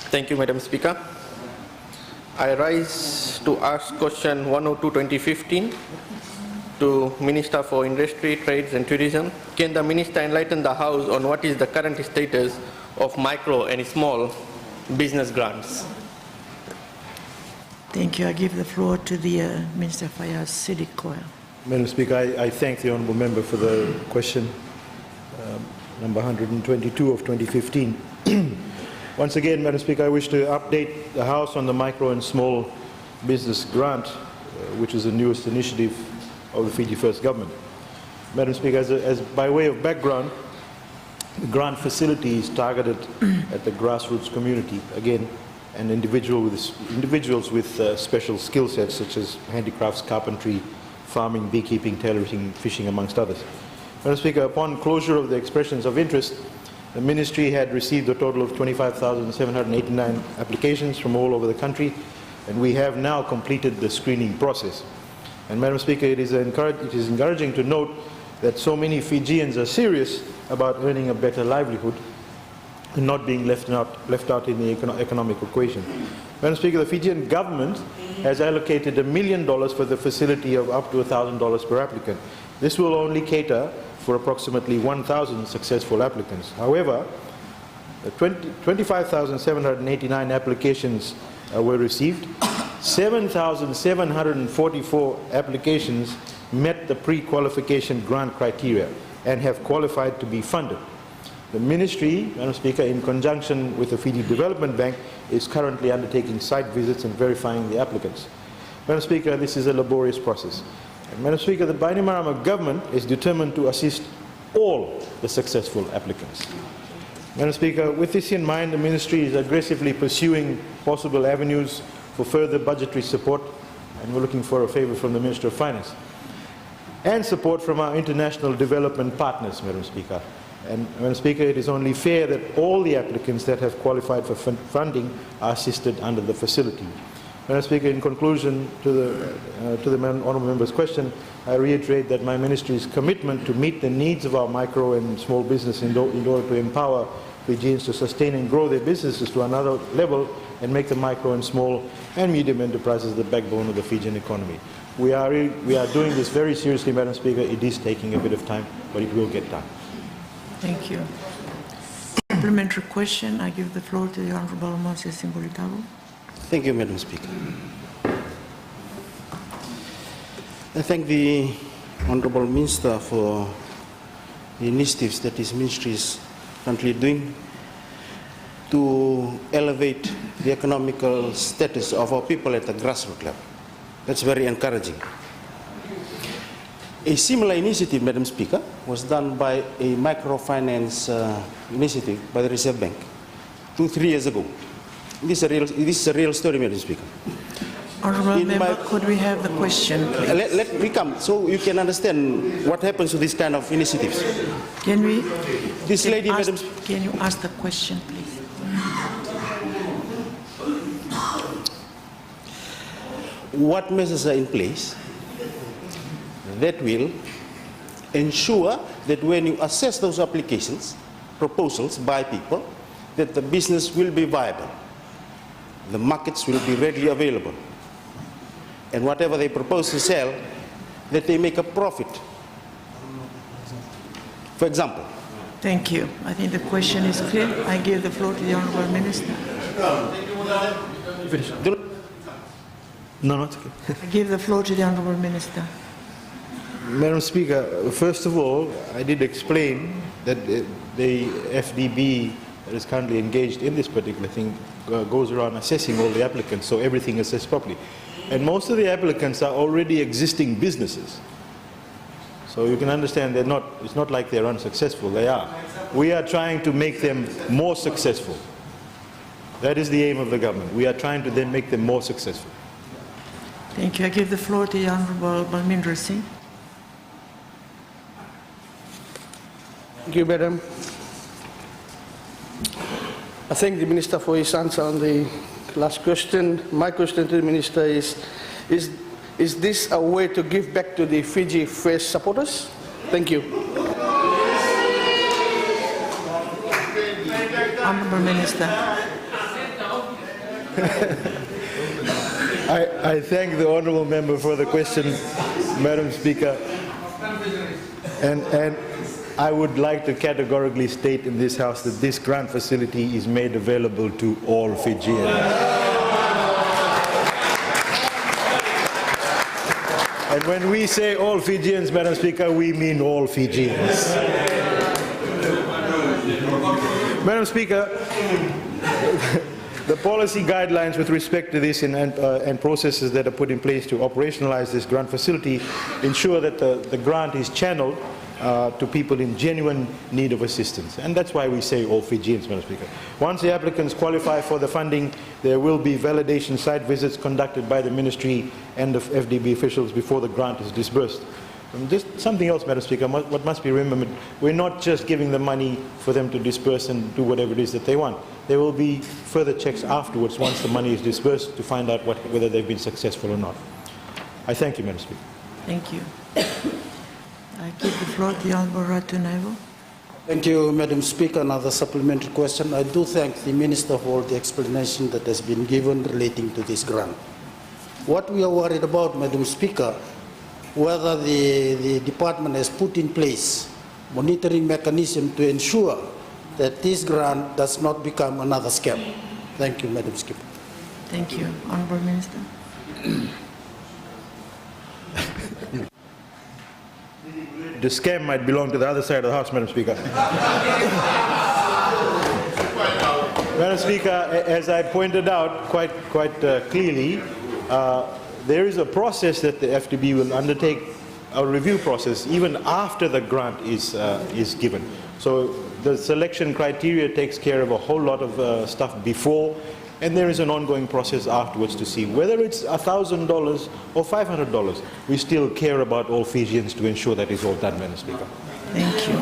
Thank you, Madam Speaker. I rise to ask question 102-2015 to Minister for Industry, Trades and Tourism. Can the Minister enlighten the House on what is the current status of micro and small business grants? Thank you. I give the floor to the Minister Faiyaz Koya. Madam Speaker, I thank the Honourable Member for the question, number 122 of 2015. Once again, Madam Speaker, I wish to update the House on the micro and small business grant, which is the newest initiative of the Fiji First Government. Madam Speaker, as by way of background, the grant facility is targeted at the grassroots community, again, and individuals with special skill sets such as handicrafts, carpentry, farming, beekeeping, tailoring, fishing, amongst others. Madam Speaker, upon closure of the expressions of interest, the Ministry had received a total of 25,789 applications from all over the country, and we have now completed the screening process. And Madam Speaker, it is encouraging to note that so many Fijians are serious about earning a better livelihood and not being left out in the economic equation. Madam Speaker, the Fijian government has allocated $1 million for the facility of up to $1,000 per applicant. This will only cater for approximately 1,000 successful applicants. However, 25,789 applications were received. 7,744 applications met the pre-qualification grant criteria and have qualified to be funded. The Ministry, Madam Speaker, in conjunction with the Fiji Development Bank, is currently undertaking site visits and verifying the applicants. Madam Speaker, this is a laborious process. And Madam Speaker, the Bainimarama government is determined to assist all the successful applicants. Madam Speaker, with this in mind, the Ministry is aggressively pursuing possible avenues for further budgetary support, and we're looking for a favour from the Minister of Finance, and support from our international development partners, Madam Speaker. And Madam Speaker, it is only fair that all the applicants that have qualified for funding are assisted under the facility. Madam Speaker, in conclusion to the Honourable Member's question, I reiterate that my Ministry's commitment to meet the needs of our micro and small business in order to empower Fijians to sustain and grow their businesses to another level and make the micro and small and medium enterprises the backbone of the Fijian economy. We are doing this very seriously, Madam Speaker. It is taking a bit of time, but it will get done. Thank you. Supplementary question. I give the floor to the Honourable Moses Simbolitago. Thank you, Madam Speaker. I thank the Honourable Minister for the initiatives that his ministry is currently doing to elevate the economical status of our people at the grassroots level. That's very encouraging. A similar initiative, Madam Speaker, was done by a microfinance initiative by the Reserve Bank 2-3 years ago. This is a real story, Madam Speaker. Honourable Member, could we have the question, please? Let me come so you can understand what happens to this kind of initiatives. Can we? This lady, Madam. Can you ask the question, please? What measures are in place that will ensure that when you assess those applications, proposals by people, that the business will be viable, the markets will be readily available, and whatever they propose to sell, that they make a profit. For example. Thank you. I think the question is clear. I give the floor to the Honourable Minister. No, it's okay. I give the floor to the Honourable Minister. Madam Speaker, first of all, I did explain that the FDB that is currently engaged in this particular thing goes around assessing all the applicants, so everything is assessed properly. And most of the applicants are already existing businesses. So you can understand it's not like they're unsuccessful, they are. We are trying to make them more successful. That is the aim of the government. We are trying to then make them more successful. Thank you. I give the floor to the Honourable Balmindra Singh. Thank you, Madam. I thank the Minister for his answer on the last question. My question to the Minister is this a way to give back to the Fiji First supporters? Thank you. Honourable Minister. I thank the honourable member for the question, Madam Speaker. And I would like to categorically state in this House that this grant facility is made available to all Fijians. And when we say all Fijians, Madam Speaker, we mean all Fijians. Madam Speaker, the policy guidelines with respect to this and processes that are put in place to operationalize this grant facility ensure that the grant is channeled to people in genuine need of assistance. And that's why we say all Fijians, Madam Speaker. Once the applicants qualify for the funding, there will be validation site visits conducted by the Ministry and the FDB officials before the grant is disbursed. And just something else, Madam Speaker, what must be remembered, we're not just giving the money for them to disperse and do whatever it is that they want. There will be further checks afterwards once the money is disbursed to find out whether they've been successful or not. I thank you, Madam Speaker. Thank you. I give the floor to the Honourable Ratunaivo. Thank you, Madam Speaker. Another supplementary question. I do thank the Minister for all the explanation that has been given relating to this grant. What we are worried about, Madam Speaker, whether the department has put in place monitoring mechanism to ensure that this grant does not become another scam. Thank you, Madam Speaker. Thank you. Honourable Minister. The scam might belong to the other side of the House, Madam Speaker. Madam Speaker, as I pointed out quite clearly, there is a process that the FDB will undertake, a review process, even after the grant is given. So the selection criteria takes care of a whole lot of stuff before, and there is an ongoing process afterwards to see whether it's $1,000 or $500. We still care about all Fijians to ensure that is all done, Madam Speaker. Thank you.